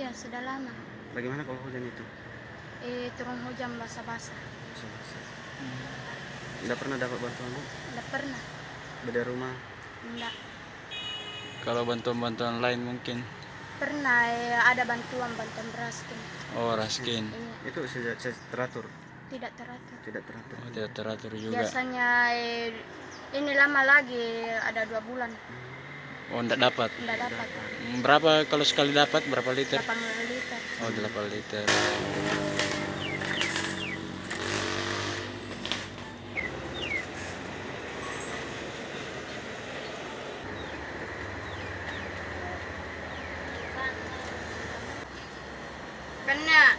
Iya, sudah lama. Bagaimana kalau hujan itu? Turun hujan basah-basah. Basah-basah. Tidak pernah dapat bantuan, Bu? Tidak pernah. Beda rumah? Tidak. Kalau bantuan-bantuan lain mungkin. Pernah ada bantuan beras kan. Oh, raskin. Iya, Itu teratur? tidak teratur. Tidak teratur. Oh, tidak teratur juga. Biasanya ini lama lagi, ada 2 bulan. Oh, tidak dapat. Tidak dapat. Berapa kalau sekali dapat? Berapa liter? 8 liter. Oh, 8 liter. Karena